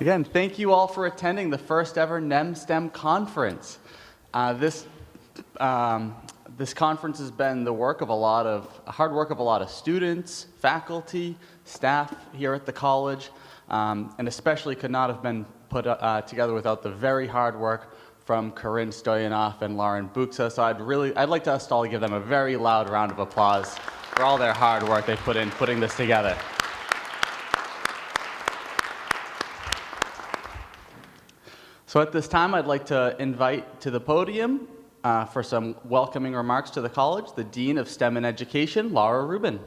Again, thank you all for attending the first ever NEMSTEM conference. This conference has been the hard work of a lot of students, faculty, staff here at the college, and especially could not have been put together without the very hard work from Corinne Stoyanov and Lauren Buxa. So I'd like us all to give them a very loud round of applause for all their hard work they put in putting this together. So at this time, I'd like to invite to the podium for some welcoming remarks to the college, the Dean of STEM and Education, Laura Rubin.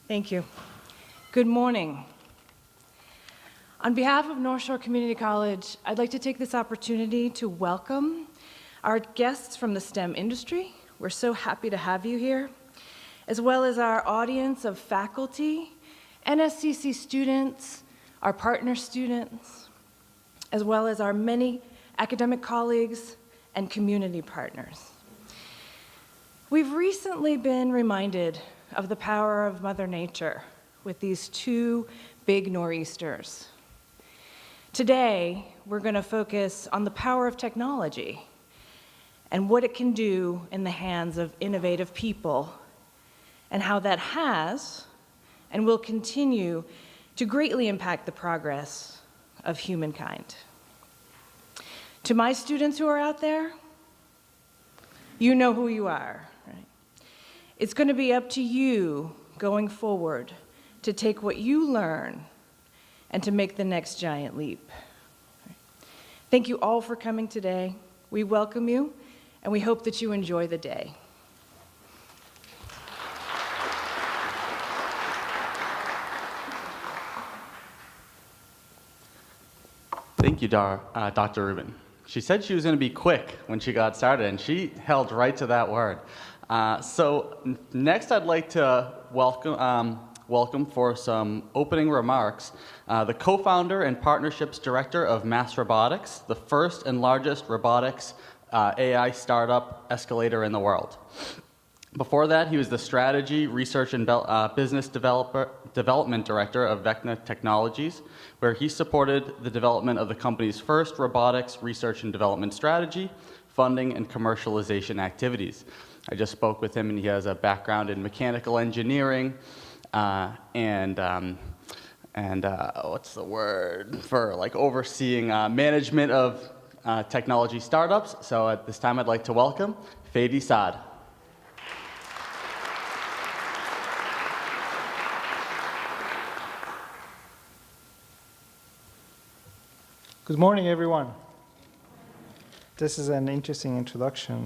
Thank you. Good morning. On behalf of North Shore Community College, I'd like to take this opportunity to welcome our guests from the STEM industry. We're so happy to have you here, as well as our audience of faculty, NSCC students, our partner students, as well as our many academic colleagues and community partners. We've recently been reminded of the power of Mother Nature with these two big nor'easters. Today, we're going to focus on the power of technology and what it can do in the hands of innovative people, and how that has and will continue to greatly impact the progress of humankind. To my students who are out there, you know who you are, right? It's going to be up to you going forward to take what you learn and to make the next giant leap. Thank you all for coming today. We welcome you, and we hope that you enjoy the day. Thank you, Dr. Rubin. She said she was going to be quick when she got started, and she held right to that word. So next I'd like to welcome for some opening remarks the co-founder and partnerships director of Mass Robotics, the first and largest robotics AI startup escalator in the world. Before that, he was the strategy, research, and business development director of Vecna Technologies, where he supported the development of the company's first robotics research and development strategy, funding, and commercialization activities. I just spoke with him, and he has a background in mechanical engineering and what's the word for like overseeing management of technology startups. So at this time, I'd like to welcome Fadi Saad. Good morning, everyone. This is an interesting introduction.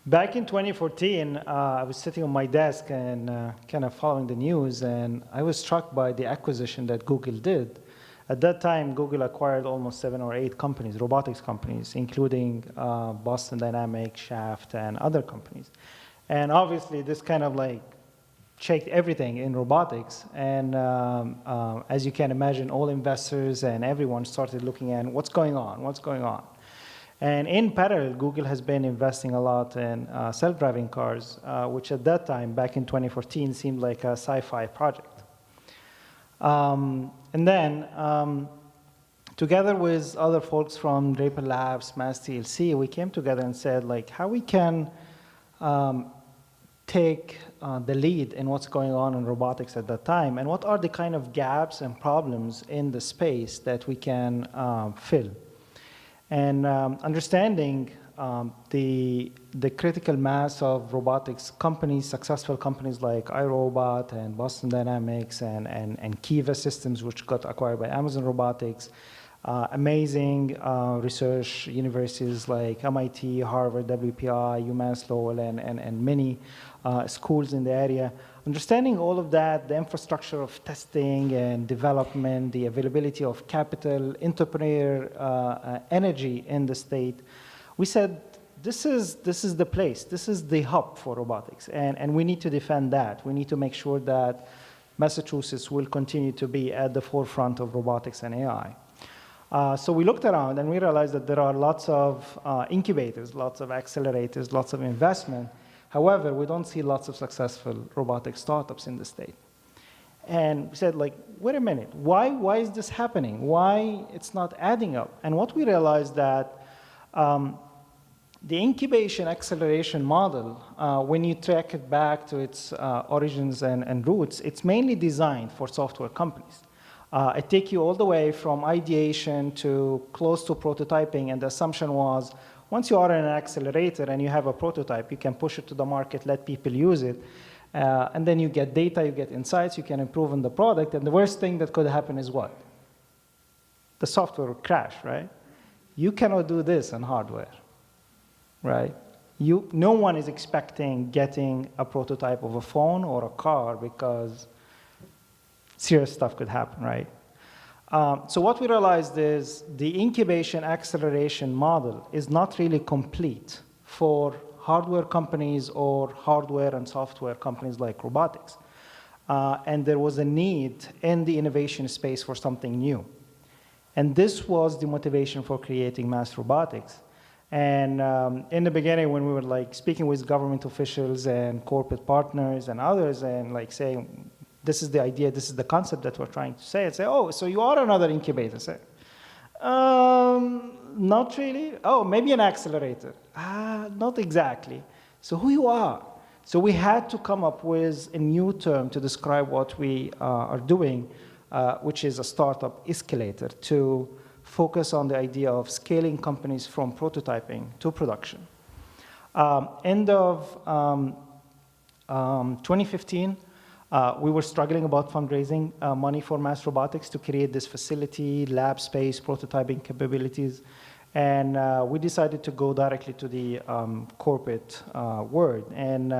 Back in 2014, I was sitting on my desk and kind of following the news, and I was struck by the acquisition that Google did. At that time, Google acquired almost 7 or 8 companies, robotics companies, including Boston Dynamics, Shaft, and other companies. And obviously, this kind of like checked everything in robotics, and as you can imagine, all investors and everyone started looking at what's going on. And in parallel, Google has been investing a lot in self-driving cars, which at that time, back in 2014, seemed like a sci-fi project. And then, together with other folks from Draper Labs, Mass TLC, we came together and said, like, how we can take the lead in what's going on in robotics at that time, and what are the kind of gaps and problems in the space that we can fill. And understanding the critical mass of robotics companies, successful companies like iRobot and Boston Dynamics and Kiva Systems, which got acquired by Amazon Robotics, amazing research universities like MIT, Harvard, WPI, UMass Lowell, and many schools in the area. Understanding all of that, the infrastructure of testing and development, the availability of capital, entrepreneur energy in the state, we said, this is the place, this is the hub for robotics, and we need to defend that. We need to make sure that Massachusetts will continue to be at the forefront of robotics and AI. So we looked around and we realized that there are lots of incubators, lots of accelerators, lots of investment. However, we don't see lots of successful robotic startups in the state. And we said, like, wait a minute, why is this happening? Why it's not adding up? And what we realized that the incubation acceleration model, when you track it back to its origins and roots, it's mainly designed for software companies. It takes you all the way from ideation to close to prototyping, and the assumption was once you are in an accelerator and you have a prototype, you can push it to the market, let people use it, and then you get data, you get insights, you can improve on the product, and the worst thing that could happen is what? The software will crash, right? You cannot do this on hardware, right? No one is expecting getting a prototype of a phone or a car because serious stuff could happen, right? So what we realized is the incubation acceleration model is not really complete for hardware companies or hardware and software companies like robotics. And there was a need in the innovation space for something new. And this was the motivation for creating mass robotics. And in the beginning, when we were like speaking with government officials and corporate partners and others and like saying, this is the idea, this is the concept that we're trying to say, and say, oh, so you are another incubator. Say, not really. Oh, maybe an accelerator. Not exactly. So who you are? So we had to come up with a new term to describe what we are doing, which is a startup escalator, to focus on the idea of scaling companies from prototyping to production. End of 2015, we were struggling about fundraising money for mass robotics to create this facility, lab space, prototyping capabilities. And we decided to go directly to the corporate world. And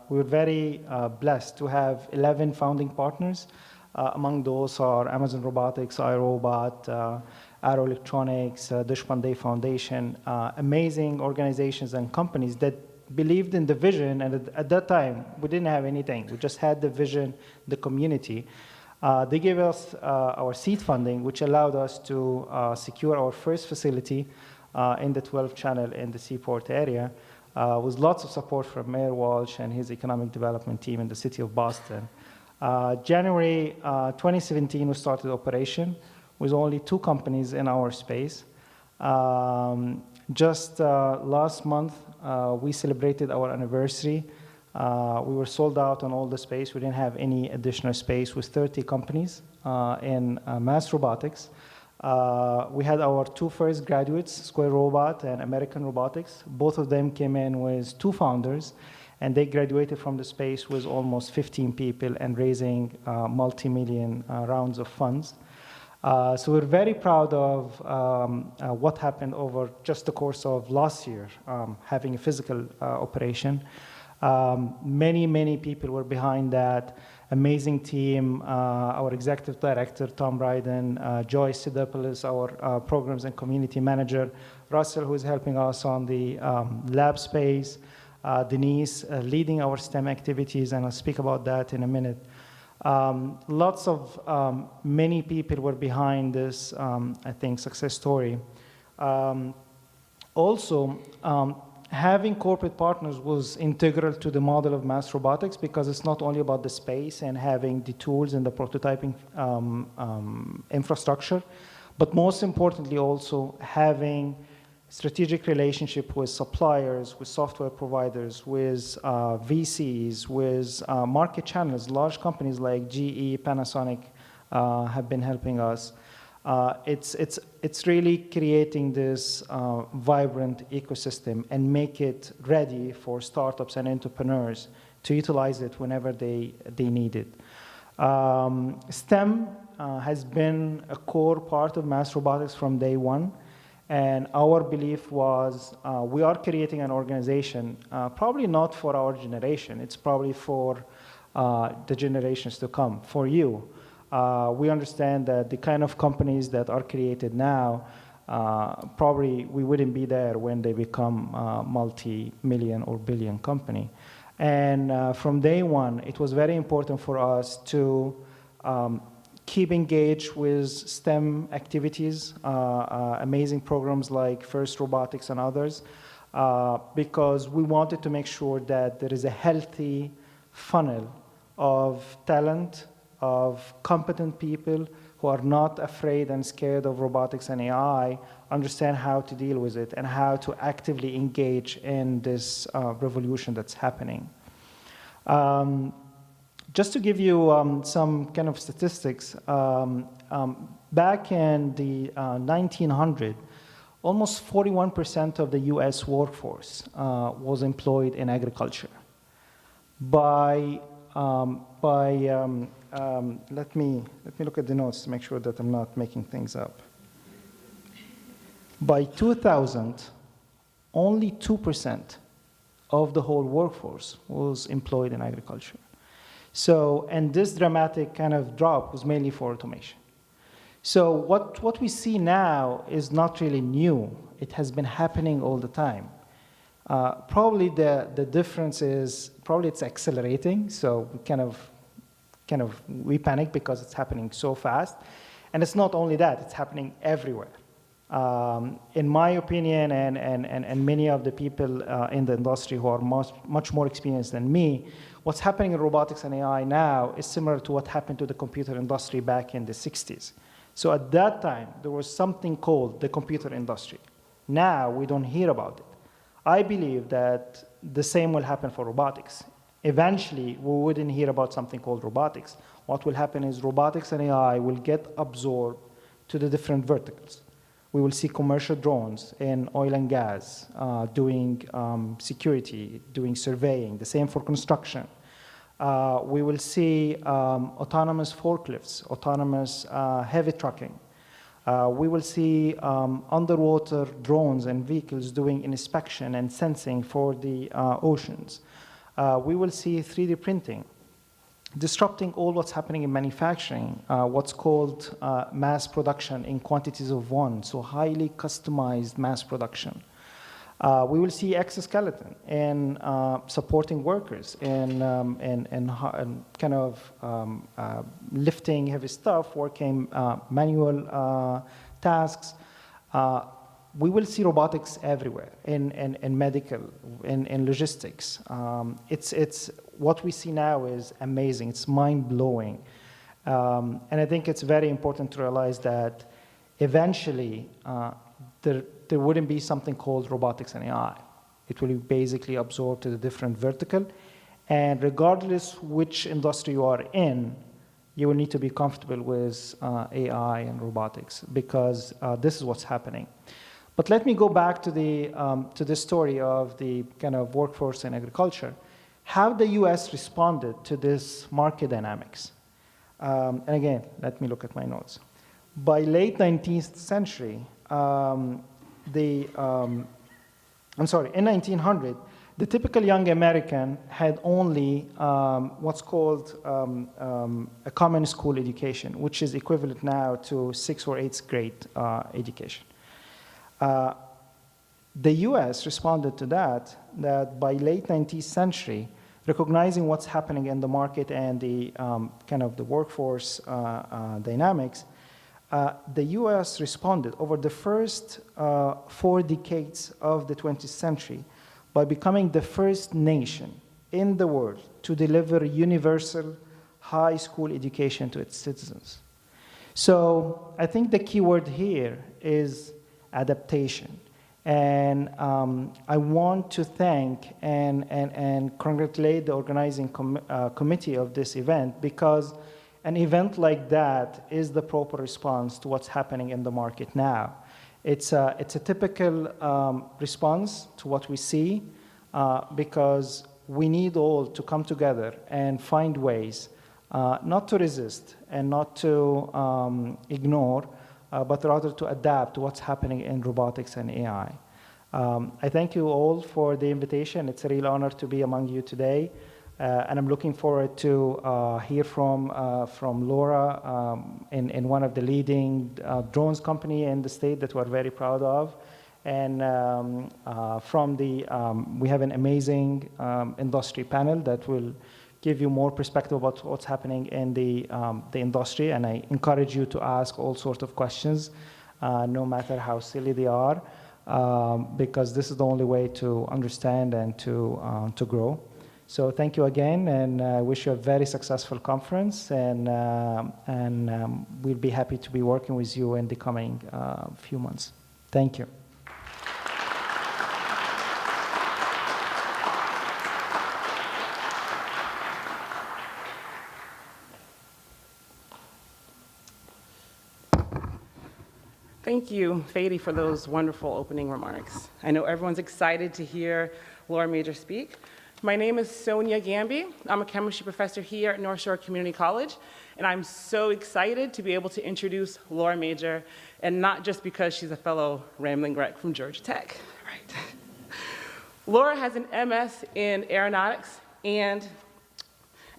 we were very blessed to have 11 founding partners. Among those are Amazon Robotics, iRobot, Arrow Electronics, Deshpande Foundation, amazing organizations and companies that believed in the vision, and at that time, we didn't have anything. We just had the vision, the community. They gave us our seed funding, which allowed us to secure our first facility in the 12th channel in the Seaport area, with lots of support from Mayor Walsh and his economic development team in the city of Boston. January 2017, we started operation with only 2 companies in our space. Just last month, we celebrated our anniversary. We were sold out on all the space. We didn't have any additional space with 30 companies in mass robotics. We had our 2 first graduates, Square Robot and American Robotics. Both of them came in with 2 founders, and they graduated from the space with almost 15 people and raising multi-million rounds of funds. So we're very proud of what happened over just the course of last year, having a physical operation. Many people were behind that. Amazing team, our executive director, Tom Bryden, Joyce Sidopoulos, our programs and community manager, Russell, who is helping us on the lab space, Denise, leading our STEM activities, and I'll speak about that in a minute. Lots of many people were behind this, I think, success story. Also, having corporate partners was integral to the model of mass robotics, because it's not only about the space and having the tools and the prototyping infrastructure, but most importantly also having strategic relationship with suppliers, with software providers, with VCs, with market channels. Large companies like GE, Panasonic have been helping us. It's really creating this vibrant ecosystem and make it ready for startups and entrepreneurs to utilize it whenever they need it. STEM has been a core part of mass robotics from day one. And our belief was we are creating an organization, probably not for our generation. It's probably for the generations to come, for you. We understand that the kind of companies that are created now, probably we wouldn't be there when they become multi-million or billion company. And from day one, it was very important for us to keep engaged with STEM activities, amazing programs like FIRST Robotics and others, because we wanted to make sure that there is a healthy funnel of talent, of competent people who are not afraid and scared of robotics and AI, understand how to deal with it and how to actively engage in this revolution that's happening. Just to give you some kind of statistics, back in the 1900, almost 41% of the US workforce was employed in agriculture. Let me look at the notes to make sure that I'm not making things up. By 2000, only 2% of the whole workforce was employed in agriculture. So, and this dramatic kind of drop was mainly for automation. So what we see now is not really new. It has been happening all the time. Probably the difference is, probably it's accelerating, so we panic because it's happening so fast. And it's not only that, it's happening everywhere. In my opinion, and many of the people in the industry who are much more experienced than me, what's happening in robotics and AI now is similar to what happened to the computer industry back in the 60s. So at that time, there was something called the computer industry. Now, we don't hear about it. I believe that the same will happen for robotics. Eventually, we wouldn't hear about something called robotics. What will happen is robotics and AI will get absorbed to the different verticals. We will see commercial drones in oil and gas doing security, doing surveying, the same for construction. We will see autonomous forklifts, autonomous heavy trucking. We will see underwater drones and vehicles doing inspection and sensing for the oceans. We will see 3D printing, disrupting all what's happening in manufacturing, what's called mass production in quantities of one, so highly customized mass production. We will see exoskeleton in supporting workers in kind of lifting heavy stuff, working manual tasks. We will see robotics everywhere in medical, in logistics. It's what we see now is amazing. It's mind-blowing. And I think it's very important to realize that eventually there wouldn't be something called robotics and AI. It will be basically absorbed to the different vertical. And regardless which industry you are in, you will need to be comfortable with AI and robotics because this is what's happening. But let me go back to the story of the kind of workforce in agriculture. How the US responded to this market dynamics. And again, let me look at my notes. By late 19th century, in 1900, the typical young American had only what's called a common school education, which is equivalent now to 6th or 8th grade education. The US responded to that by late 19th century, recognizing what's happening in the market and the kind of the workforce dynamics, the US responded over the first 4 decades of the 20th century by becoming the first nation in the world to deliver universal high school education to its citizens. So I think the key word here is adaptation. And I want to thank and congratulate the organizing committee of this event, because an event like that is the proper response to what's happening in the market now. It's a typical response to what we see, because we need all to come together and find ways not to resist and not to ignore, but rather to adapt to what's happening in robotics and AI. I thank you all for the invitation. It's a real honor to be among you today. And I'm looking forward to hear from Laura in one of the leading drones company in the state that we're very proud of. And we have an amazing industry panel that will give you more perspective about what's happening in the industry. And I encourage you to ask all sorts of questions, no matter how silly they are, because this is the only way to understand and to grow. So thank you again, and I wish you a very successful conference, and we'll be happy to be working with you in the coming few months. Thank you. Thank you, Fady, for those wonderful opening remarks. I know everyone's excited to hear Laura Major speak. My name is Sonia Gamby. I'm a chemistry professor here at North Shore Community College, and I'm so excited to be able to introduce Laura Major, and not just because she's a fellow Rambling Wreck from Georgia Tech. Right. Laura has an MS in aeronautics and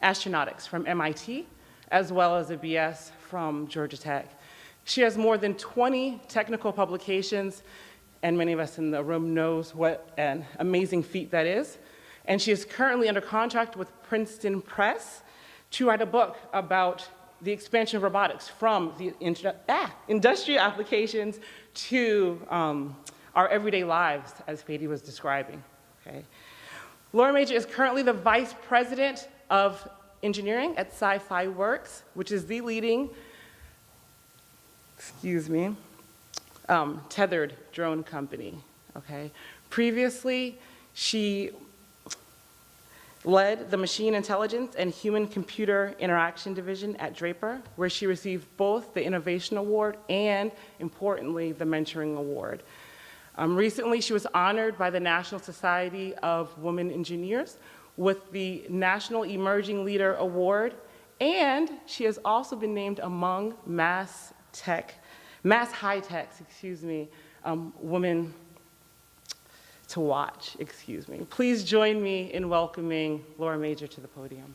astronautics from MIT, as well as a BS from Georgia Tech. She has more than 20 technical publications, and many of us in the room knows what an amazing feat that is. And she is currently under contract with Princeton Press to write a book about the expansion of robotics from the industrial applications to our everyday lives, as Fady was describing. Okay. Laura Major is currently the Vice President of Engineering at Sci-Fi Works, which is the leading, tethered drone company. Okay. Previously, she led the Machine Intelligence and Human-Computer Interaction Division at Draper, where she received both the Innovation Award and, importantly, the Mentoring Award. Recently, she was honored by the National Society of Women Engineers with the National Emerging Leader Award, and she has also been named among mass high-tech, women to watch, Please join me in welcoming Laura Major to the podium.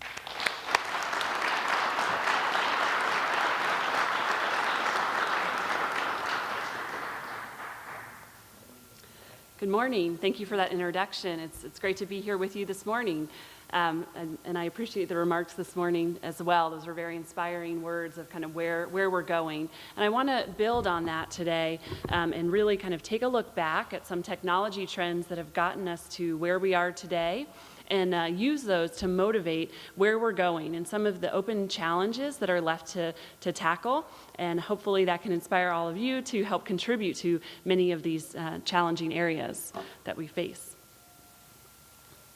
Good morning. Thank you for that introduction. It's great to be here with you this morning. And I appreciate the remarks this morning as well. Those were very inspiring words of kind of where we're going. And I want to build on that today and really kind of take a look back at some technology trends that have gotten us to where we are today, and use those to motivate where we're going and some of the open challenges that are left to tackle. And hopefully that can inspire all of you to help contribute to many of these challenging areas that we face.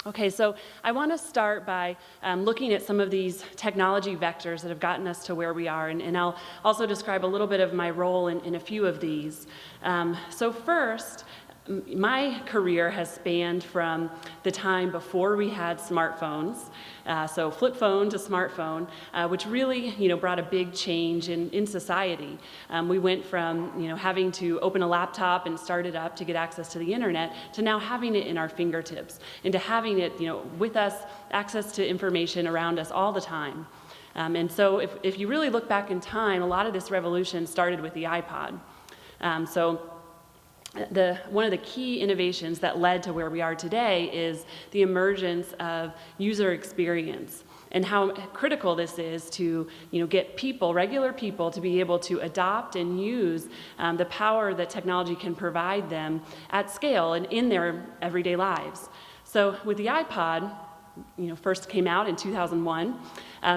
Okay, so I want to start by looking at some of these technology vectors that have gotten us to where we are, and I'll also describe a little bit of my role in a few of these. So first, my career has spanned from the time before we had smartphones, so flip phone to smartphone, which really, brought a big change in society. We went from, having to open a laptop and start it up to get access to the internet, to now having it in our fingertips, and to having it, with us, access to information around us all the time. And so if you really look back in time, a lot of this revolution started with the iPod. One of the key innovations that led to where we are today is the emergence of user experience, and how critical this is to get people, regular people, to be able to adopt and use the power that technology can provide them at scale and in their everyday lives. So with the iPod, first came out in 2001.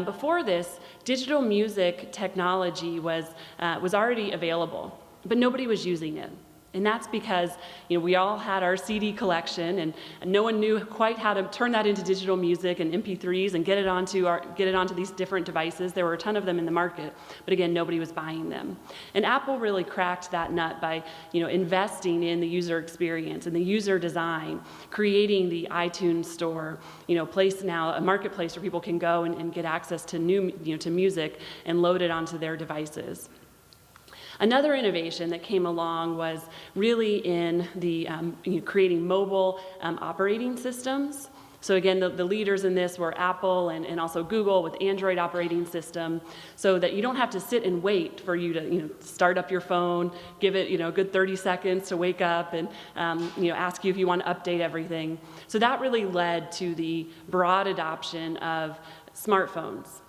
Before this, digital music technology was already available, but nobody was using it. And that's because we all had our CD collection, and no one knew quite how to turn that into digital music and MP3s and get it onto these different devices. There were a ton of them in the market, but again, nobody was buying them. And Apple really cracked that nut by investing in the user experience and the user design, creating the iTunes store, a marketplace where people can go and get access to to music and load it onto their devices. Another innovation that came along was really in the creating mobile operating systems. So again, the leaders in this were Apple and also Google with Android operating system, so that you don't have to sit and wait for you to start up your phone, give it a good 30 seconds to wake up and ask you if you want to update everything. So that really led to the broad adoption of smartphones.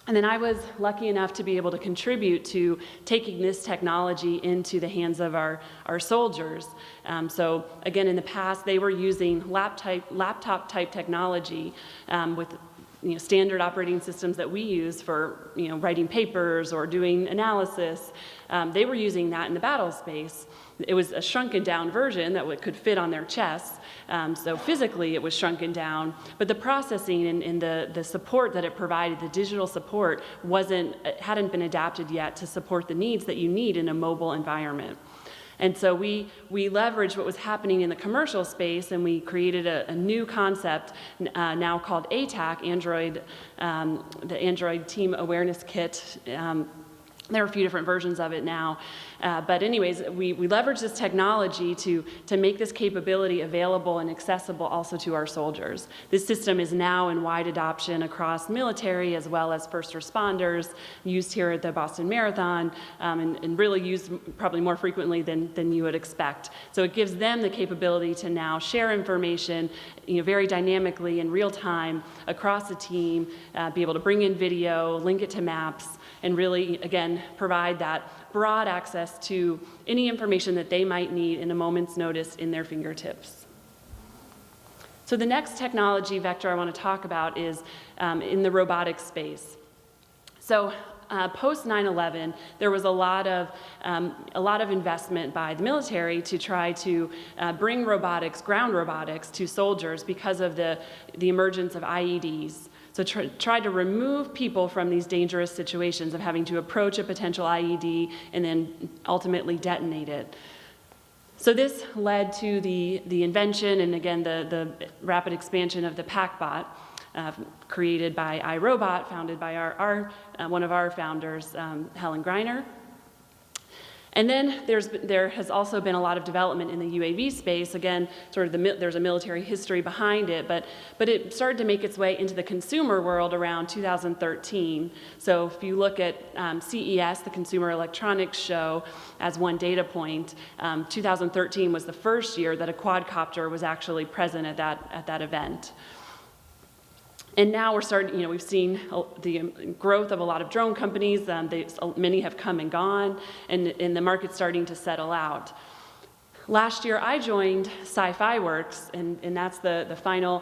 And then I was lucky enough to be able to contribute to taking this technology into the hands of our soldiers. So again, in the past, they were using laptop-type technology with standard operating systems that we use for writing papers or doing analysis. They were using that in the battle space. It was a shrunken down version that could fit on their chests. So physically it was shrunken down, but the processing and the support that it provided, the digital support, hadn't been adapted yet to support the needs that you need in a mobile environment. And so we leveraged what was happening in the commercial space, and we created a new concept now called ATAC, the Android Team Awareness Kit. There are a few different versions of it now. But anyways, we leverage this technology to make this capability available and accessible also to our soldiers. This system is now in wide adoption across military as well as first responders, used here at the Boston Marathon, and really used probably more frequently than you would expect. So it gives them the capability to now share information very dynamically in real time across the team, be able to bring in video, link it to maps, and really, again, provide that broad access to any information that they might need in a moment's notice in their fingertips. So the next technology vector I want to talk about is in the robotics space. So post 9/11, there was a lot of investment by the military to try to bring robotics, ground robotics, to soldiers because of the emergence of IEDs. So try to remove people from these dangerous situations of having to approach a potential IED and then ultimately detonate it. So this led to the invention and again the rapid expansion of the PackBot, created by iRobot, founded by one of our founders, Helen Greiner. And then there has also been a lot of development in the UAV space. Again, there's a military history behind it, but it started to make its way into the consumer world around 2013. So if you look at CES, the Consumer Electronics Show, as one data point, 2013 was the first year that a quadcopter was actually present at that event. And now we've seen the growth of a lot of drone companies. Many have come and gone, and the market's starting to settle out. Last year, I joined Sci-Fi Works, and that's the final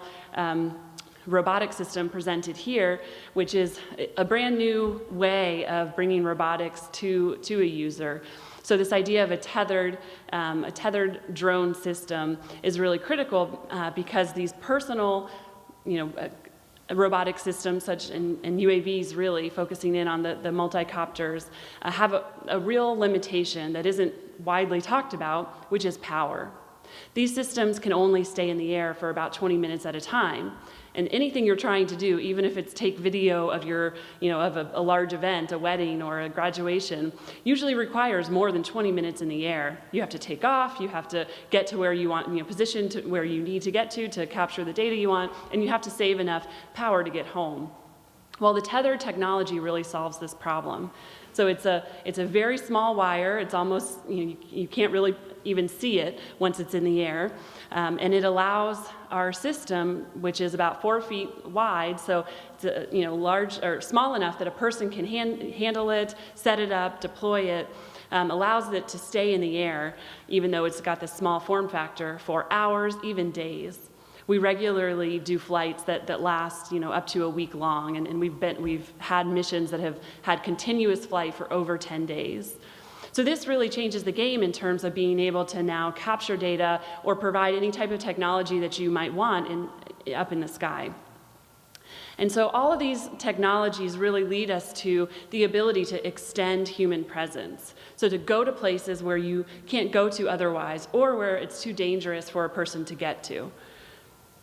robotic system presented here, which is a brand new way of bringing robotics to a user. So this idea of a tethered drone system is really critical because these personal, robotic systems and UAVs really focusing in on the multi-copters have a real limitation that isn't widely talked about, which is power. These systems can only stay in the air for about 20 minutes at a time. And anything you're trying to do, even if it's take video of of a large event, a wedding or a graduation, usually requires more than 20 minutes in the air. You have to take off, you have to get to where you want, position to where you need to get to capture the data you want, and you have to save enough power to get home. Well, the tethered technology really solves this problem. So it's a very small wire. It's almost, you can't really even see it once it's in the air. And it allows our system, which is about 4 feet wide, so it's large or small enough that a person can handle it, set it up, deploy it, allows it to stay in the air, even though it's got this small form factor, for hours, even days. We regularly do flights that last, up to a week long, and we've had missions that have had continuous flight for over 10 days. So this really changes the game in terms of being able to now capture data or provide any type of technology that you might want up in the sky. And so all of these technologies really lead us to the ability to extend human presence. So to go to places where you can't go to otherwise, or where it's too dangerous for a person to get to.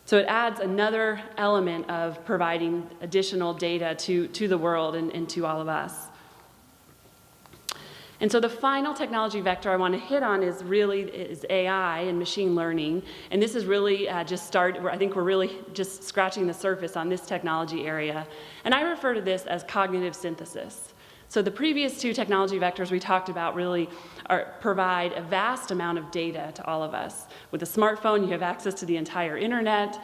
So it adds another element of providing additional data to the world and to all of us. And so the final technology vector I want to hit on is AI and machine learning. And this is really I think we're really just scratching the surface on this technology area. And I refer to this as cognitive synthesis. So the previous two technology vectors we talked about really provide a vast amount of data to all of us. With a smartphone, you have access to the entire internet.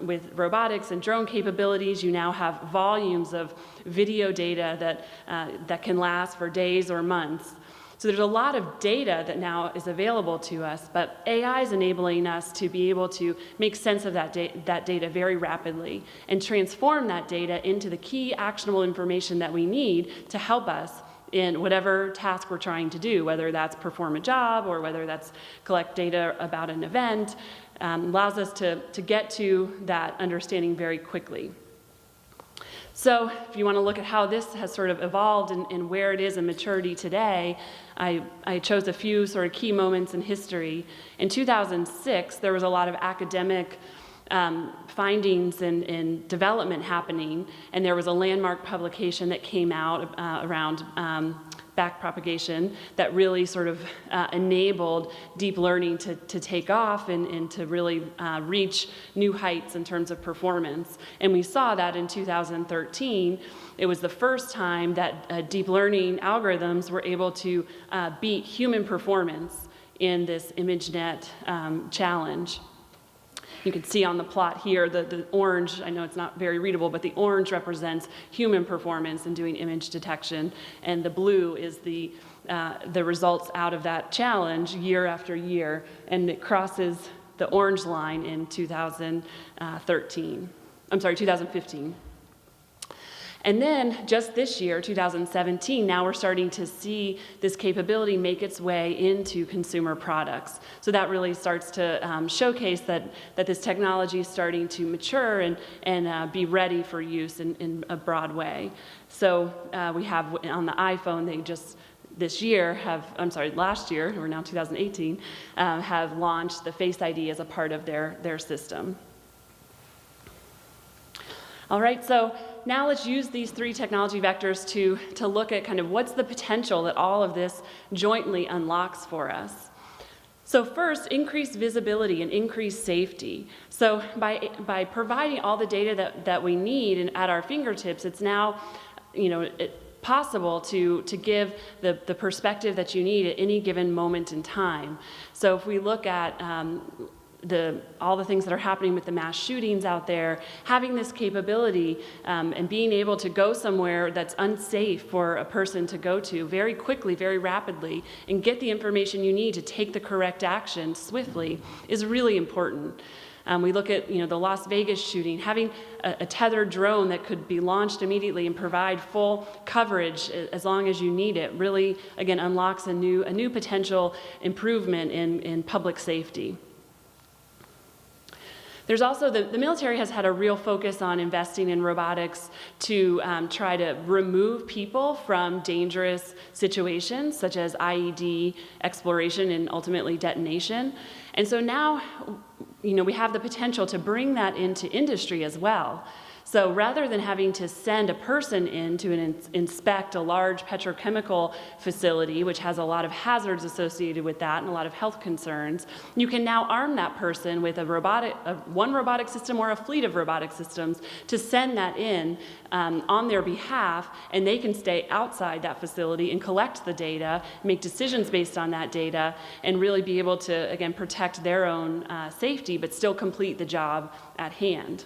With robotics and drone capabilities, you now have volumes of video data that can last for days or months. So there's a lot of data that now is available to us, but AI is enabling us to be able to make sense of that data very rapidly and transform that data into the key actionable information that we need to help us in whatever task we're trying to do, whether that's perform a job or whether that's collect data about an event, allows us to get to that understanding very quickly. So if you want to look at how this has sort of evolved and where it is in maturity today, I chose a few sort of key moments in history. In 2006, there was a lot of academic findings and development happening, and there was a landmark publication that came out around backpropagation that really sort of enabled deep learning to take off and to really reach new heights in terms of performance. And we saw that in 2013. It was the first time that deep learning algorithms were able to beat human performance in this ImageNet challenge. You can see on the plot here, the orange, I know it's not very readable, but the orange represents human performance in doing image detection, and the blue is the results out of that challenge year after year, and it crosses the orange line in 2015. And then just this year, 2017, now we're starting to see this capability make its way into consumer products. So that really starts to showcase that this technology is starting to mature and be ready for use in a broad way. So we have on the iPhone, they just last year, we're now 2018, have launched the Face ID as a part of their system. All right, so now let's use these three technology vectors to look at kind of what's the potential that all of this jointly unlocks for us. So first, increased visibility and increased safety. So by providing all the data that we need and at our fingertips, it's now, possible to give the perspective that you need at any given moment in time. So if we look at all the things that are happening with the mass shootings out there, having this capability and being able to go somewhere that's unsafe for a person to go to very quickly, very rapidly, and get the information you need to take the correct action swiftly is really important. We look at the Las Vegas shooting, having a tethered drone that could be launched immediately and provide full coverage as long as you need it really, again, unlocks a new potential improvement in public safety. There's also, the military has had a real focus on investing in robotics to try to remove people from dangerous situations, such as IED exploration and ultimately detonation. And so now, we have the potential to bring that into industry as well. So rather than having to send a person in to inspect a large petrochemical facility, which has a lot of hazards associated with that and a lot of health concerns, you can now arm that person with one robotic system or a fleet of robotic systems to send that in on their behalf, and they can stay outside that facility and collect the data, make decisions based on that data, and really be able to, again, protect their own safety, but still complete the job at hand.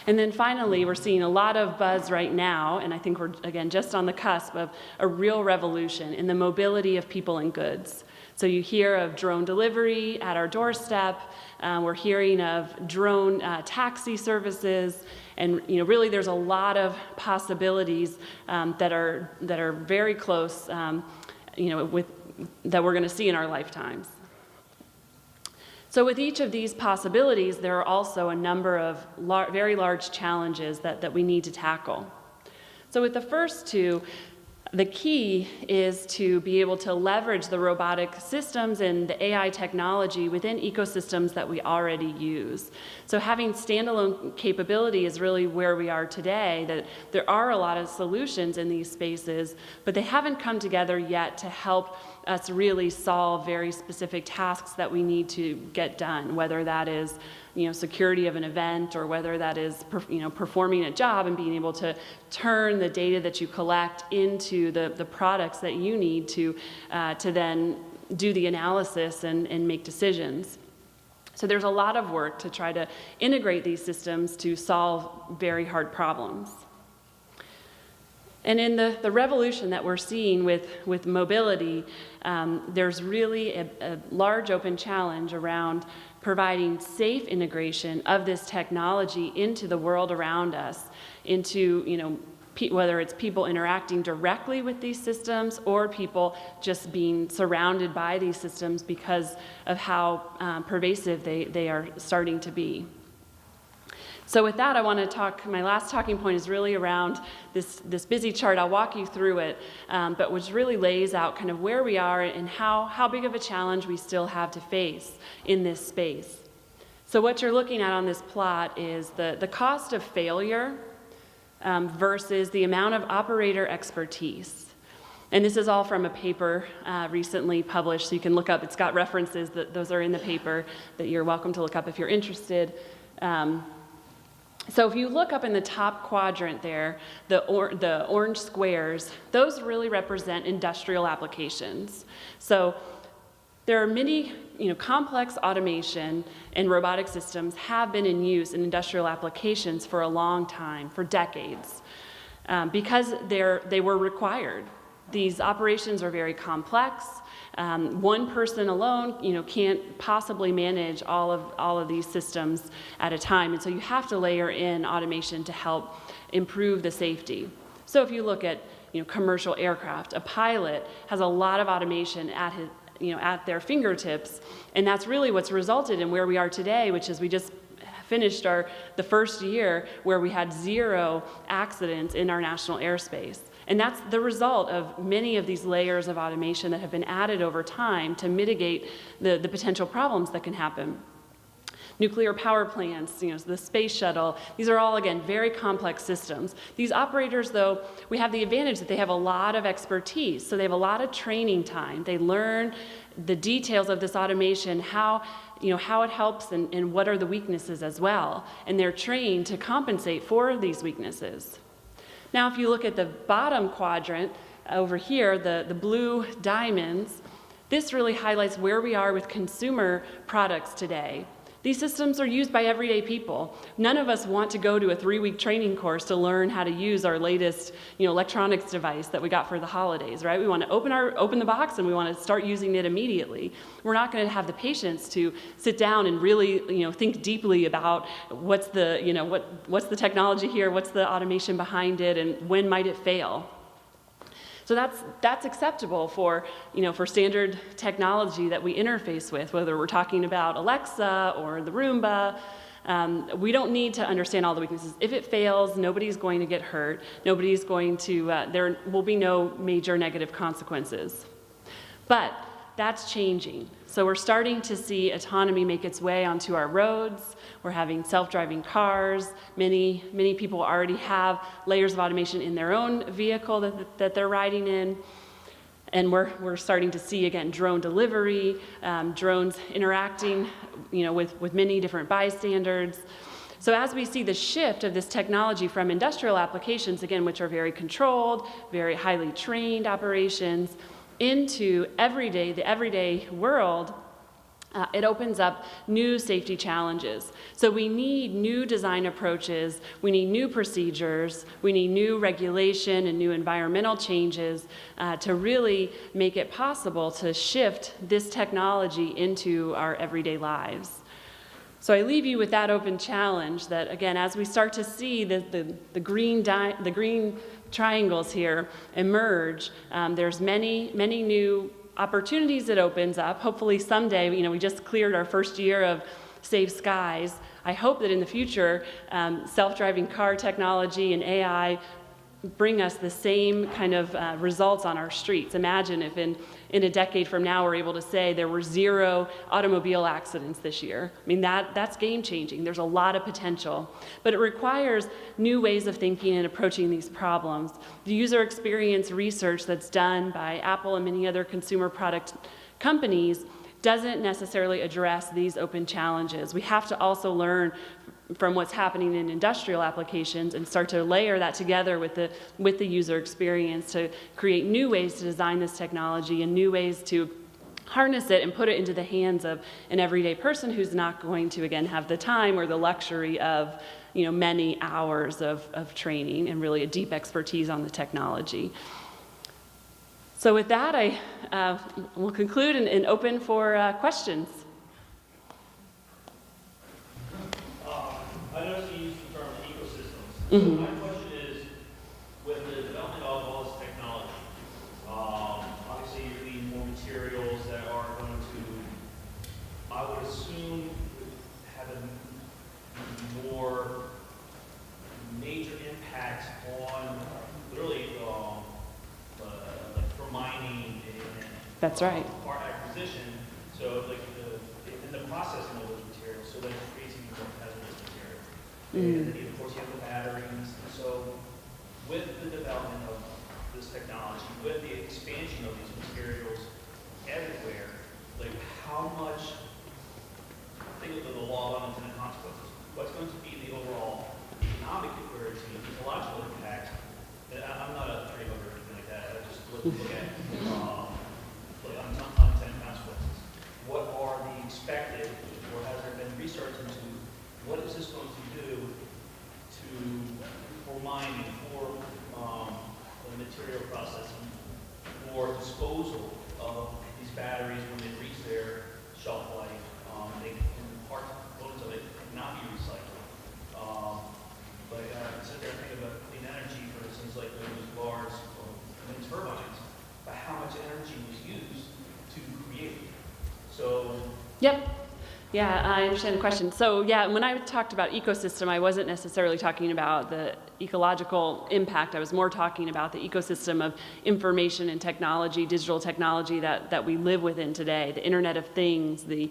And then finally, we're seeing a lot of buzz right now, and I think we're, again, just on the cusp of a real revolution in the mobility of people and goods. So you hear of drone delivery at our doorstep. We're hearing of drone taxi services, and really there's a lot of possibilities that are very close, that we're going to see in our lifetimes. So with each of these possibilities, there are also a number of very large challenges that we need to tackle. So with the first two, the key is to be able to leverage the robotic systems and the AI technology within ecosystems that we already use. So having standalone capability is really where we are today, that there are a lot of solutions in these spaces, but they haven't come together yet to help us really solve very specific tasks that we need to get done, whether that is security of an event, or whether that is performing a job and being able to turn the data that you collect into the products that you need to then do the analysis and make decisions. So there's a lot of work to try to integrate these systems to solve very hard problems. And in the revolution that we're seeing with mobility, there's really a large open challenge around providing safe integration of this technology into the world around us, into whether it's people interacting directly with these systems or people just being surrounded by these systems because of how pervasive they are starting to be. So with that, I want to talk, my last talking point is really around this busy chart. I'll walk you through it, but which really lays out kind of where we are and how big of a challenge we still have to face in this space. So what you're looking at on this plot is the cost of failure versus the amount of operator expertise. And this is all from a paper recently published, so you can look up, it's got references, those are in the paper that you're welcome to look up if you're interested. So if you look up in the top quadrant there, the orange squares, those really represent industrial applications. So there are many, complex automation and robotic systems have been in use in industrial applications for a long time, for decades, because they were required. These operations are very complex. One person alone, can't possibly manage all of these systems at a time, and so you have to layer in automation to help improve the safety. So if you look at, commercial aircraft, a pilot has a lot of automation at their fingertips, and that's really what's resulted in where we are today, which is we just finished the first year where we had 0 accidents in our national airspace. And that's the result of many of these layers of automation that have been added over time to mitigate the potential problems that can happen. Nuclear power plants, the space shuttle, these are all, again, very complex systems. These operators, though, we have the advantage that they have a lot of expertise, so they have a lot of training time. They learn the details of this automation, how it helps and what are the weaknesses as well, and they're trained to compensate for these weaknesses. Now, if you look at the bottom quadrant over here, the blue diamonds, this really highlights where we are with consumer products today. These systems are used by everyday people. None of us want to go to a 3-week training course to learn how to use our latest, electronics device that we got for the holidays, right? We want to open the box and we want to start using it immediately. We're not going to have the patience to sit down and really, think deeply about what's the technology here, what's the automation behind it, and when might it fail. So that's acceptable for standard technology that we interface with, whether we're talking about Alexa or the Roomba. We don't need to understand all the weaknesses. If it fails, nobody's going to get hurt. Nobody's going to, there will be no major negative consequences. But that's changing. So we're starting to see autonomy make its way onto our roads. We're having self-driving cars. Many people already have layers of automation in their own vehicle that they're riding in. And we're starting to see, again, drone delivery, drones interacting, with many different bystanders. So as we see the shift of this technology from industrial applications, again, which are very controlled, very highly trained operations, into the everyday world, it opens up new safety challenges. So we need new design approaches, we need new procedures, we need new regulation and new environmental changes to really make it possible to shift this technology into our everyday lives. So I leave you with that open challenge that, again, as we start to see the green triangles here emerge, there's many new opportunities it opens up. Hopefully someday, we just cleared our first year of Safe Skies. I hope that in the future, self-driving car technology and AI bring us the same kind of results on our streets. Imagine if in a decade from now we're able to say there were 0 automobile accidents this year. I mean, that's game changing. There's a lot of potential, but it requires new ways of thinking and approaching these problems. The user experience research that's done by Apple and many other consumer product companies doesn't necessarily address these open challenges. We have to also learn from what's happening in industrial applications and start to layer that together with the user experience to create new ways to design this technology and new ways to harness it and put it into the hands of an everyday person who's not going to, again, have the time or the luxury of many hours of training and really a deep expertise on the technology. So with that, I will conclude and open for questions. I noticed you used the term ecosystems. Mm-hmm. My question is, with the development of all this technology, obviously you're needing more materials that are going to, I would assume, have a more major impact on literally like for mining and That's right. part acquisition. So like in the processing of those materials, so that it creates even more hazardous materials. And then, of course, you have the batteries. So with the development of this technology, with the expansion of these materials everywhere, like how much, think of the law of unintended consequences. What's going to be the overall economic or ecological impact? And I'm not a trade or anything like that. I just look at like unintended consequences. What are the expected, or has there been research into what is this going to do for mining, for the material processing, for disposal of these batteries when they reach their shelf life? They can parts components of it cannot be recycled. But sit there and think about clean energy, for instance, like those large wind turbines, but how much energy was used to create. So. Yep. Yeah, I understand the question. So yeah, when I talked about ecosystem, I wasn't necessarily talking about the ecological impact. I was more talking about the ecosystem of information and technology, digital technology that we live within today, the Internet of Things, the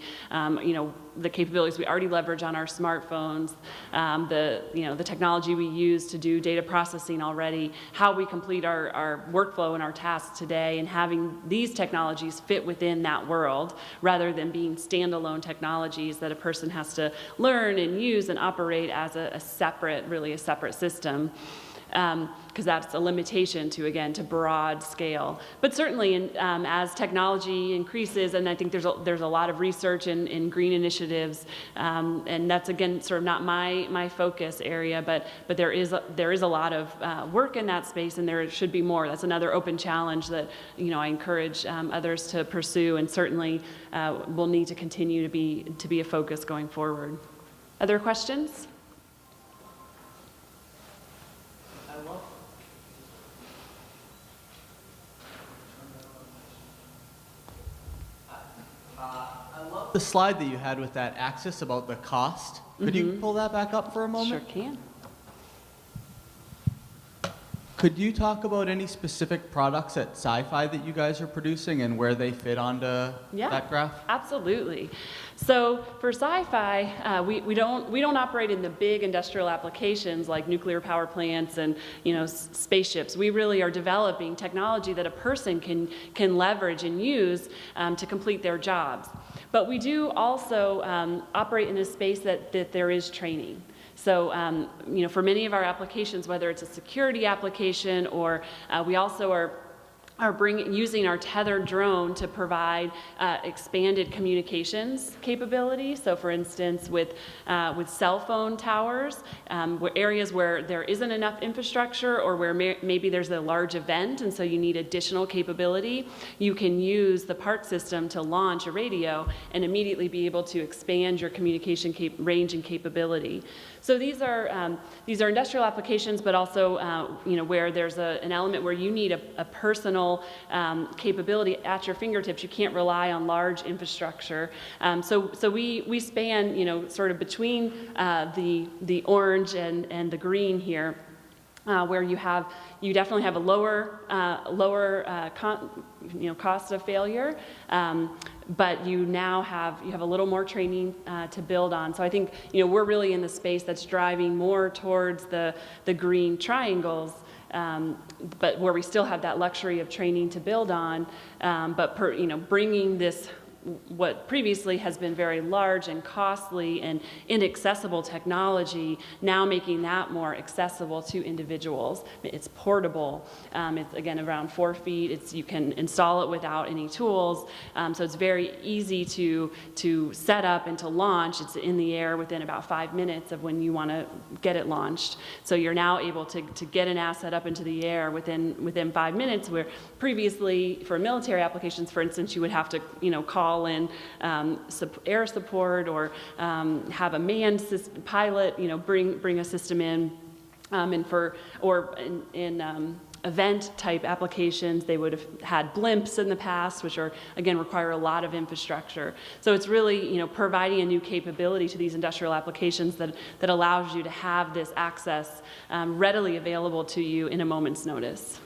the capabilities we already leverage on our smartphones, the technology we use to do data processing already, how we complete our workflow and our tasks today, and having these technologies fit within that world rather than being standalone technologies that a person has to learn and use and operate as a separate system. Because that's a limitation to broad scale. But certainly, as technology increases, and I think there's a lot of research in green initiatives, and that's again sort of not my focus area, but there is a lot of work in that space, and there should be more. That's another open challenge that I encourage others to pursue, and certainly will need to continue to be a focus going forward. Other questions? The slide that you had with that axis about the cost, could you pull that back up for a moment? Sure can. Could you talk about any specific products at Sci-Fi that you guys are producing and where they fit onto that graph? Absolutely. So for Sci-Fi, we don't operate in the big industrial applications like nuclear power plants and spaceships. We really are developing technology that a person can leverage and use to complete their jobs. But we do also operate in a space that there is training. So, for many of our applications, whether it's a security application or we also are using our tethered drone to provide expanded communications capability. So for instance, with cell phone towers, areas where there isn't enough infrastructure or where maybe there's a large event and so you need additional capability, you can use the PARC system to launch a radio and immediately be able to expand your communication range and capability. So these are industrial applications, but also where there's an element where you need a personal capability at your fingertips. You can't rely on large infrastructure. So we span sort of between the orange and the green here. where you definitely have a lower cost of failure, but you now have a little more training to build on. So I think we're really in the space that's driving more towards the green triangles, but where we still have that luxury of training to build on, but bringing this, what previously has been very large and costly and inaccessible technology, now making that more accessible to individuals. It's portable. It's, again, around 4 feet. You can install it without any tools. So it's very easy to set up and to launch. It's in the air within about 5 minutes of when you want to get it launched. So you're now able to get an asset up into the air within 5 minutes, where previously for military applications, for instance, you would have to call in air support or have a manned pilot bring a system in, and in event type applications, they would have had blimps in the past, which again require a lot of infrastructure. So it's really providing a new capability to these industrial applications that allows you to have this access readily available to you in a moment's notice.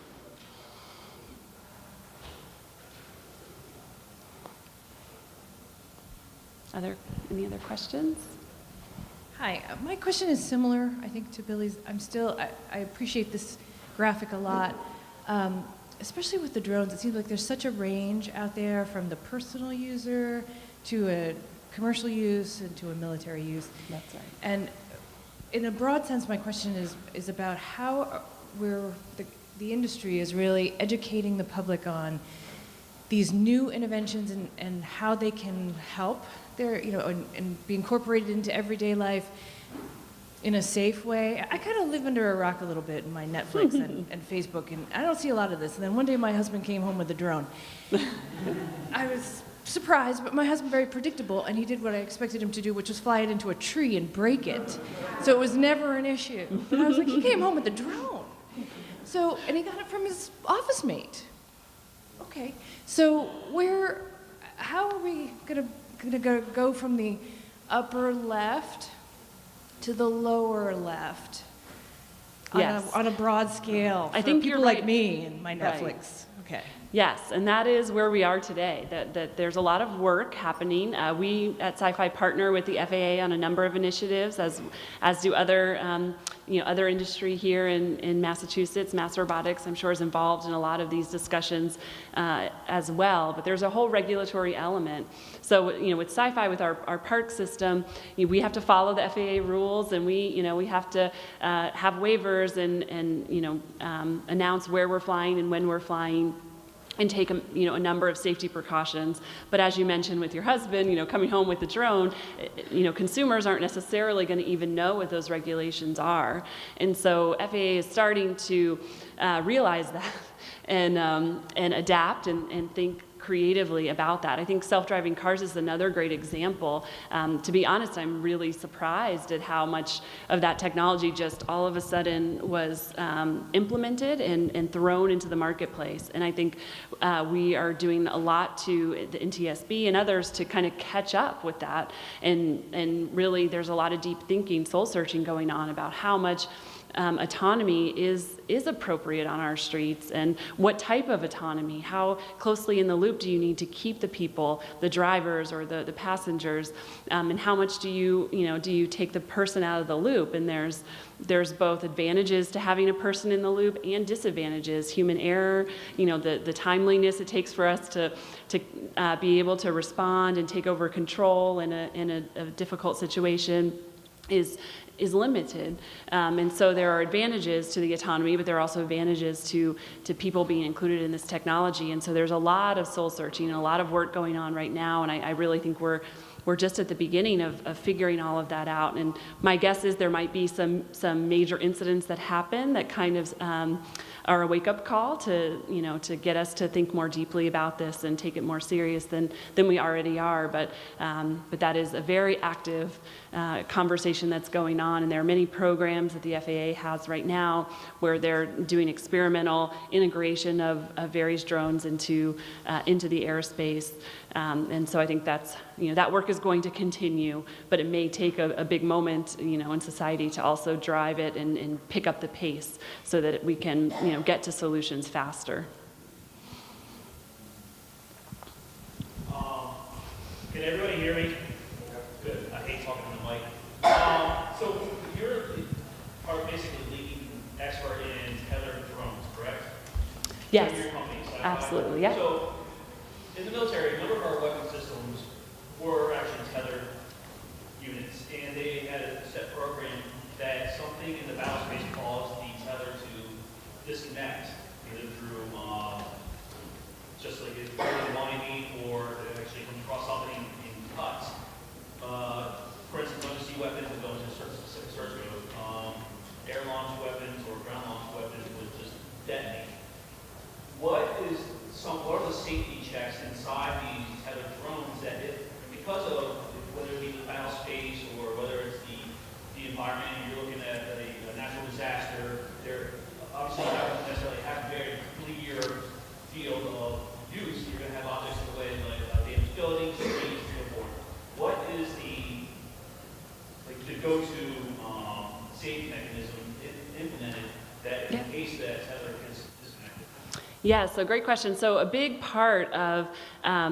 Any other questions? Hi, my question is similar, I think, to Billy's. I appreciate this graphic a lot, especially with the drones. It seems like there's such a range out there, from the personal user to a commercial use and to a military use. That's right. And in a broad sense, my question is about how the industry is really educating the public on these new interventions and how they can help and be incorporated into everyday life in a safe way. I kind of live under a rock a little bit in my Netflix and Facebook, and I don't see a lot of this. And then one day my husband came home with a drone. I was surprised, but my husband very predictable, and he did what I expected him to do, which was fly it into a tree and break it. So it was never an issue. But I was like, he came home with a drone. And he got it from his office mate. Okay, so how are we gonna go from the upper left to the lower left on a broad scale? I think people you're like right. me and my Netflix. Right. Okay. Yes, and that is where we are today, that there's a lot of work happening. We at Sci-Fi partner with the FAA on a number of initiatives, as do other other industry here in Massachusetts. Mass Robotics, I'm sure, is involved in a lot of these discussions as well, but there's a whole regulatory element. So with Sci-Fi, with our park system, we have to follow the FAA rules, and we have to have waivers and announce where we're flying and when we're flying, and take a number of safety precautions. But as you mentioned with your husband, coming home with the drone, consumers aren't necessarily going to even know what those regulations are. And so FAA is starting to realize that and adapt and think creatively about that. I think self-driving cars is another great example. To be honest, I'm really surprised at how much of that technology just all of a sudden was implemented and thrown into the marketplace. And I think we are doing a lot to the NTSB and others to kind of catch up with that. And really, there's a lot of deep thinking, soul searching going on about how much autonomy is appropriate on our streets, and what type of autonomy, how closely in the loop do you need to keep the people, the drivers or the passengers, and how much do you take the person out of the loop? And there's both advantages to having a person in the loop and disadvantages. Human error, the timeliness it takes for us to be able to respond and take over control in a difficult situation is limited. And so there are advantages to the autonomy, but there are also advantages to people being included in this technology. And so there's a lot of soul searching and a lot of work going on right now, and I really think we're just at the beginning of figuring all of that out. And my guess is there might be some major incidents that happen that kind of are a wake-up call to, to get us to think more deeply about this and take it more serious than we already are. But that is a very active conversation that's going on, and there are many programs that the FAA has right now where they're doing experimental integration of various drones into the airspace. And so I think that's, that work is going to continue, but it may take a big moment, in society to also drive it and pick up the pace so that we can, get to solutions faster. Can everybody hear me? Good. I hate talking to the mic. So you are basically leading expert in tethered drones, correct? Yes, So your company, absolutely, yeah. So in the military, a number of our weapon systems were actually tethered units, and they had a set program that something in the battle space caused the tether to disconnect, either through just like it's really winding or it actually comes across something in cuts. For instance, undersea weapons would go into a certain specific search mode. Air launched weapons or ground launched weapons would just detonate. What are the safety checks inside these tethered drones that because of whether it be the battle space or whether it's the environment, and you're looking at a natural disaster, they're obviously not necessarily have a very clear field of use. You're going to have objects in the way like damaged buildings, trees, and so forth. What is the go-to safety mechanism implemented that in case that tether is disconnected? Yeah, so great question. So a big part of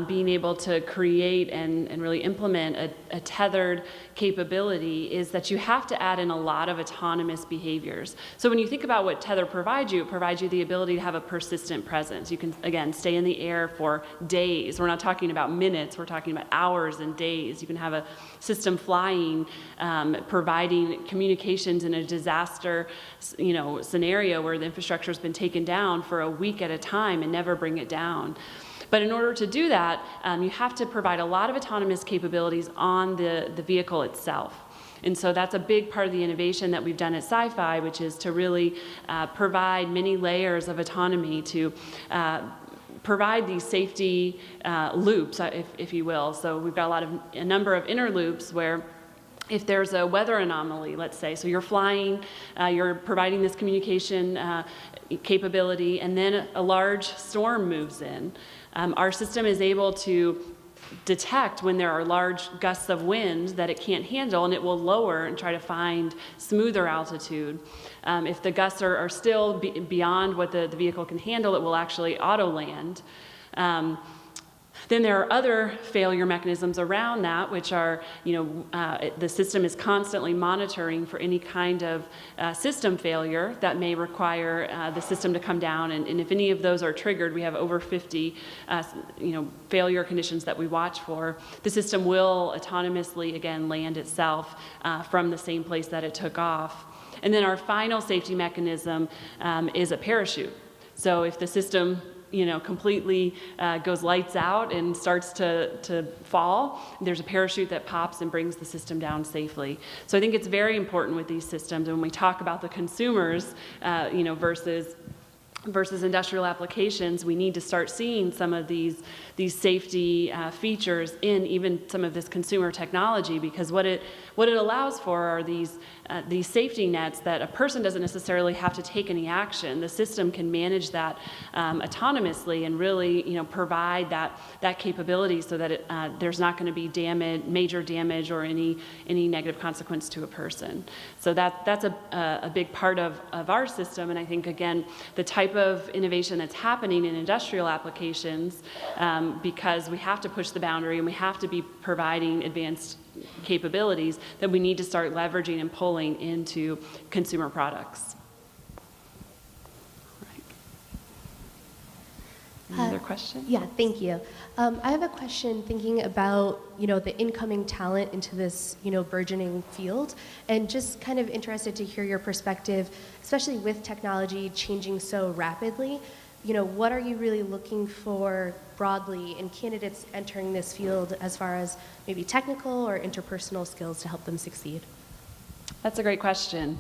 being able to create and really implement a tethered capability is that you have to add in a lot of autonomous behaviors. So when you think about what tether provides you, it provides you the ability to have a persistent presence. You can, again, stay in the air for days. We're not talking about minutes, we're talking about hours and days. You can have a system flying, providing communications in a disaster, scenario where the infrastructure has been taken down for a week at a time and never bring it down. But in order to do that, you have to provide a lot of autonomous capabilities on the vehicle itself. And so that's a big part of the innovation that we've done at Sci-Fi, which is to really provide many layers of autonomy to provide these safety loops, if you will. So we've got a number of inner loops where if there's a weather anomaly, let's say, so you're flying, you're providing this communication capability, and then a large storm moves in. Our system is able to detect when there are large gusts of wind that it can't handle, and it will lower and try to find smoother altitude. If the gusts are still beyond what the vehicle can handle, it will actually auto-land. Then there are other failure mechanisms around that, which are, the system is constantly monitoring for any kind of system failure that may require the system to come down. And if any of those are triggered, we have over 50, failure conditions that we watch for. The system will autonomously, again, land itself from the same place that it took off. And then our final safety mechanism is a parachute. So if the system completely goes lights out and starts to fall, there's a parachute that pops and brings the system down safely. So I think it's very important with these systems, and when we talk about the consumers, versus industrial applications, we need to start seeing some of these safety features in even some of this consumer technology, because what it allows for are these safety nets that a person doesn't necessarily have to take any action. The system can manage that autonomously and really provide that capability so that there's not going to be major damage or any negative consequence to a person. So that's a big part of our system, and I think again the type of innovation that's happening in industrial applications, because we have to push the boundary and we have to be providing advanced capabilities, that we need to start leveraging and pulling into consumer products. Right. Any other question? Yeah, thank you. I have a question thinking about, the incoming talent into this, burgeoning field, and just kind of interested to hear your perspective, especially with technology changing so rapidly. What are you really looking for broadly in candidates entering this field as far as maybe technical or interpersonal skills to help them succeed? That's a great question.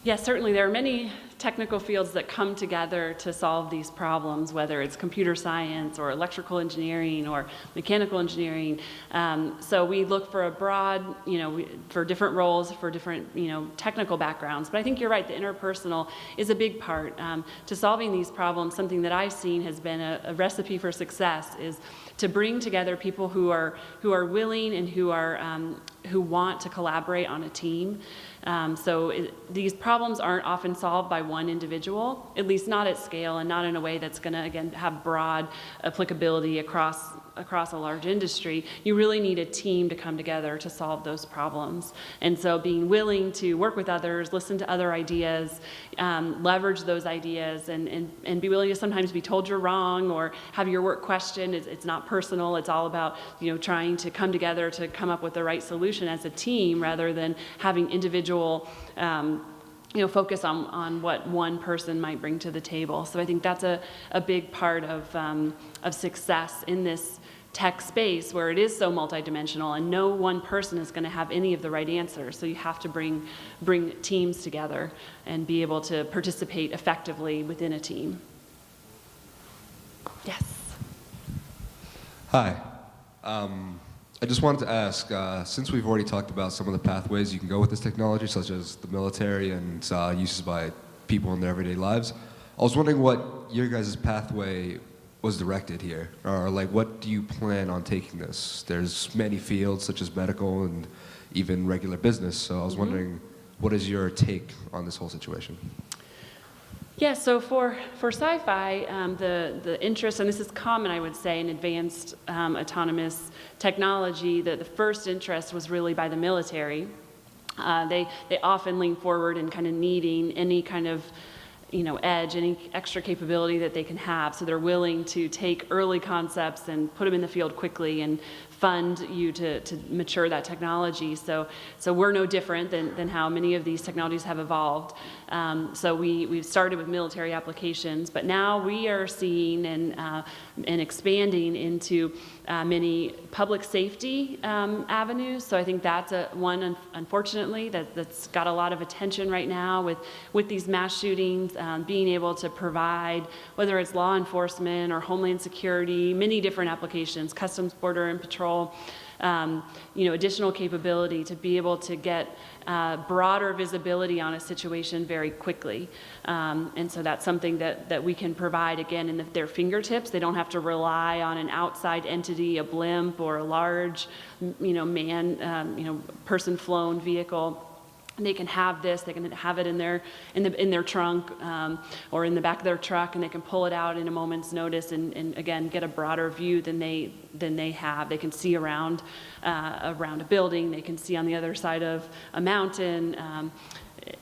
Yes, certainly there are many technical fields that come together to solve these problems, whether it's computer science or electrical engineering or mechanical engineering. So we look for a broad, for different roles, for different, technical backgrounds. But I think you're right, the interpersonal is a big part. To solving these problems, something that I've seen has been a recipe for success is to bring together people who are willing and who want to collaborate on a team. These problems aren't often solved by one individual, at least not at scale and not in a way that's going to, again, have broad applicability across a large industry. You really need a team to come together to solve those problems. And so being willing to work with others, listen to other ideas, leverage those ideas, and be willing to sometimes be told you're wrong or have your work questioned. It's not personal. It's all about, trying to come together to come up with the right solution as a team rather than having individual focus on what one person might bring to the table. So I think that's a big part of success in this tech space where it is so multidimensional and no one person is going to have any of the right answers. So you have to bring teams together and be able to participate effectively within a team. Yes. Hi. I just wanted to ask, since we've already talked about some of the pathways you can go with this technology, such as the military and uses by people in their everyday lives, I was wondering what your guys' pathway was directed here, or like what do you plan on taking this? There's many fields such as medical and even regular business, so I was wondering what is your take on this whole situation? Yeah, so for sci-fi, the interest, and this is common, I would say, in advanced autonomous technology, the first interest was really by the military. They often lean forward and kind of needing any kind of edge, any extra capability that they can have. So they're willing to take early concepts and put them in the field quickly and fund you to mature that technology. So we're no different than how many of these technologies have evolved. So we've started with military applications, but now we are seeing and expanding into many public safety avenues. So I think that's one, unfortunately, that's got a lot of attention right now with these mass shootings, being able to provide, whether it's law enforcement or homeland security, many different applications, Customs, Border, and Patrol, additional capability to be able to get broader visibility on a situation very quickly. And so that's something that we can provide, again, in their fingertips. They don't have to rely on an outside entity, a blimp, or a large, person-flown vehicle. They can have this. They can have it in their trunk or in the back of their truck, and they can pull it out in a moment's notice, and again get a broader view than they have. They can see around a building. They can see on the other side of a mountain.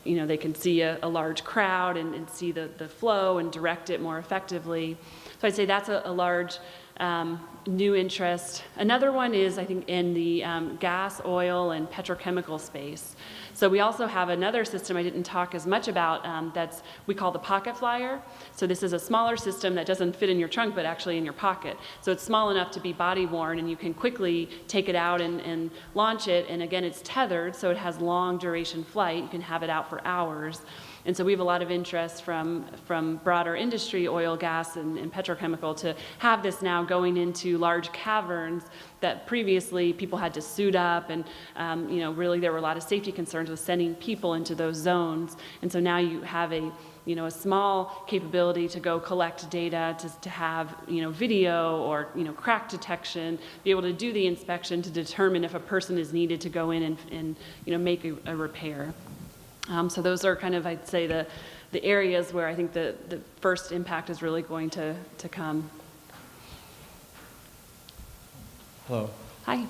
They can see a large crowd and see the flow and direct it more effectively. So I'd say that's a large new interest. Another one is, I think, in the gas, oil, and petrochemical space. So we also have another system I didn't talk as much about that's we call the pocket flyer. So this is a smaller system that doesn't fit in your trunk but actually in your pocket. So it's small enough to be body worn, and you can quickly take it out and launch it. And again, it's tethered, so it has long duration flight. You can have it out for hours. And so we have a lot of interest from broader industry, oil, gas, and petrochemical, to have this now going into large caverns that previously people had to suit up, and really there were a lot of safety concerns with sending people into those zones. And so now you have a small capability to go collect data, to have video or crack detection, be able to do the inspection to determine if a person is needed to go in and make a repair. So those are kind of, I'd say, the areas where I think the first impact is really going to come. Hello. Hi.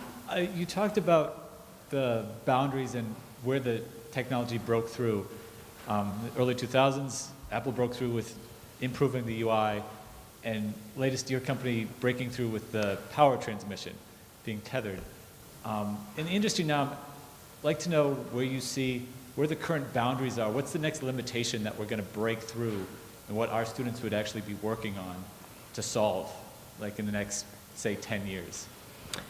You talked about the boundaries and where the technology broke through. In the early 2000s, Apple broke through with improving the UI, and latest your company breaking through with the power transmission, being tethered. In the industry now, I'd like to know where the current boundaries are. What's the next limitation that we're going to break through, and what our students would actually be working on to solve, like in the next, say, 10 years?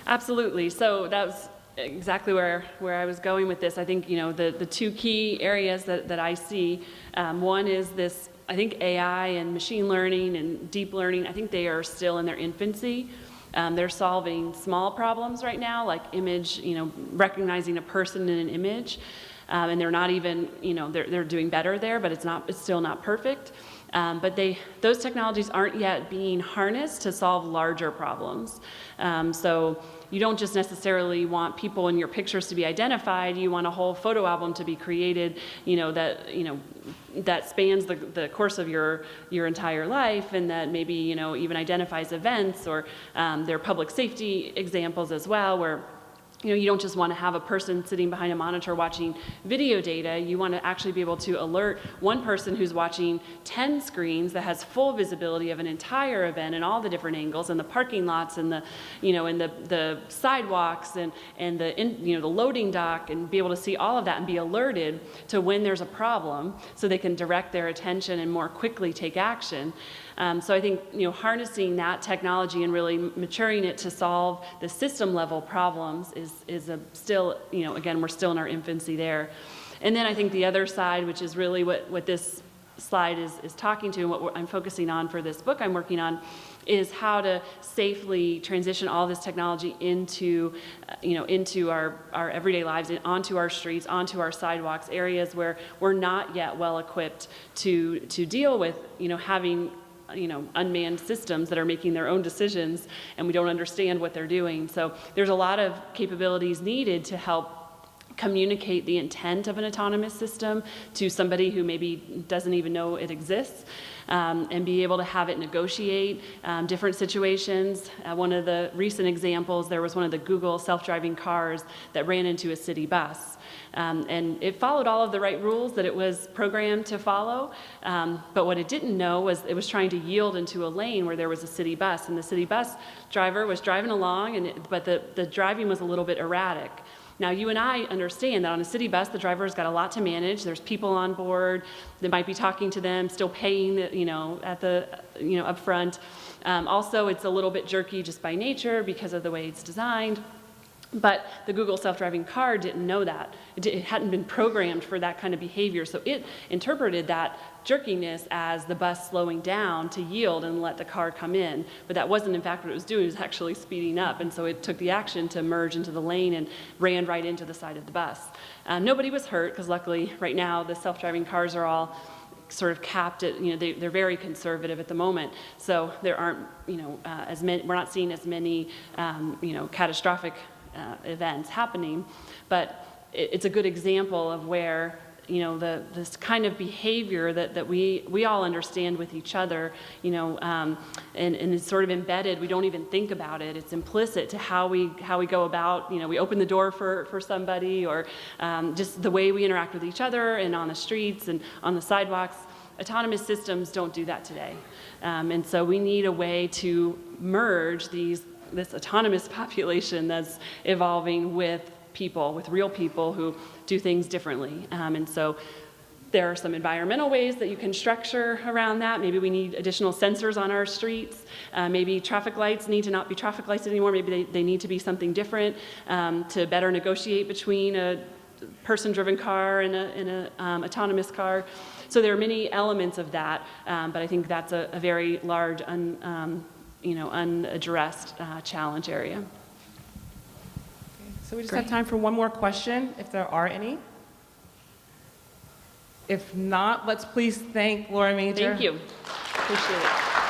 Absolutely. So that was exactly where I was going with this. I think, the two key areas that I see, one is this, I think AI and machine learning and deep learning, I think they are still in their infancy. They're solving small problems right now, like image, recognizing a person in an image. And they're not even, they're doing better there, but it's still not perfect. But those technologies aren't yet being harnessed to solve larger problems. So you don't just necessarily want people in your pictures to be identified. You want a whole photo album to be created, that spans the course of your entire life, and that maybe, even identifies events, or there are public safety examples as well, where you don't just want to have a person sitting behind a monitor watching video data. You want to actually be able to alert one person who's watching 10 screens that has full visibility of an entire event and all the different angles, and the parking lots, and the sidewalks, and the loading dock, and be able to see all of that and be alerted to when there's a problem, so they can direct their attention and more quickly take action. So I think, harnessing that technology and really maturing it to solve the system level problems is still, again, we're still in our infancy there. And then I think the other side, which is really what this slide is talking to, and what I'm focusing on for this book I'm working on, is how to safely transition all this technology into our everyday lives, and onto our streets, onto our sidewalks, areas where we're not yet well equipped to deal with, having unmanned systems that are making their own decisions, and we don't understand what they're doing. So there's a lot of capabilities needed to help communicate the intent of an autonomous system to somebody who maybe doesn't even know it exists, and be able to have it negotiate different situations. One of the recent examples, there was one of the Google self-driving cars that ran into a city bus. And it followed all of the right rules that it was programmed to follow, but what it didn't know was it was trying to yield into a lane where there was a city bus, and the city bus driver was driving along, but the driving was a little bit erratic. Now, you and I understand that on a city bus, the driver's got a lot to manage. There's people on board. They might be talking to them, still paying, up front. Also, it's a little bit jerky just by nature because of the way it's designed. But the Google self-driving car didn't know that. It hadn't been programmed for that kind of behavior. So it interpreted that jerkiness as the bus slowing down to yield and let the car come in. But that wasn't in fact what it was doing. It was actually speeding up. And so it took the action to merge into the lane and ran right into the side of the bus. Nobody was hurt, because luckily right now the self-driving cars are all sort of capped at, they're very conservative at the moment. So there aren't, as many, we're not seeing as many, catastrophic events happening, but it's a good example of where this kind of behavior that we all understand with each other, and it's sort of embedded. We don't even think about it. It's implicit to how we go about. We open the door for somebody, or just the way we interact with each other, and on the streets and on the sidewalks. Autonomous systems don't do that today, and so we need a way to merge this autonomous population that's evolving with people, with real people who do things differently. And so there are some environmental ways that you can structure around that. Maybe we need additional sensors on our streets. Maybe traffic lights need to not be traffic lights anymore. Maybe they need to be something different, to better negotiate between a person-driven car and an autonomous car. So there are many elements of that, but I think that's a very large unaddressed challenge area. So we just have time for one more question, if there are any. If not, let's please thank Laura Major. Thank you. Appreciate it.